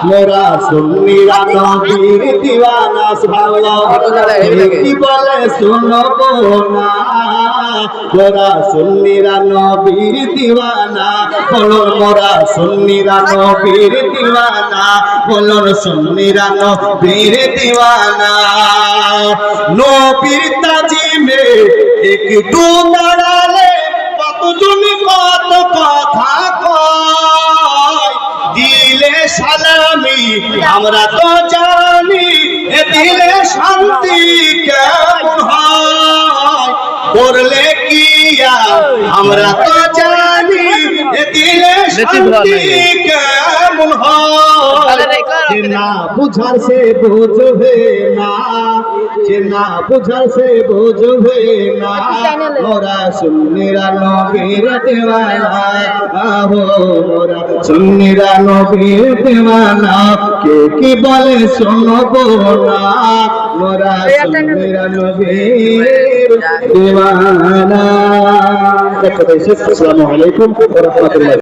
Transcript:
মোরা সুন্নিরা নবীর দিওয়ানা সুবহানাল্লাহ কি বলে শুনবো না মোরা সুন্নিরা নবীর দিওয়ানা বলুন মোরা সুন্নিরা নবীর দিওয়ানা বলুন সুন্নিরা নবীর দিওয়ানা নবীর তাজিমে একটু দাঁড়ালে কতজন কত কথা কয় দিলে সালামি আমরা তো জানি দিলে শান্তি কেমন হয় করলে কিয়া আমরা তো জানি দিলে শান্তি কেমন হয় না বুঝার সে বুঝবে না যে না বুঝার সে বুঝবে না মোরা সুন্নিরা নবীর দিওয়ানা মোরা সুন্নিরা নবীর দিওয়ানা কে কি বলে শুনবো না মোরা সুন্নিরা নবীর দিওয়ানা। আসসালামু আলাইকুম ওয়া রাহমাতুল্লাহ।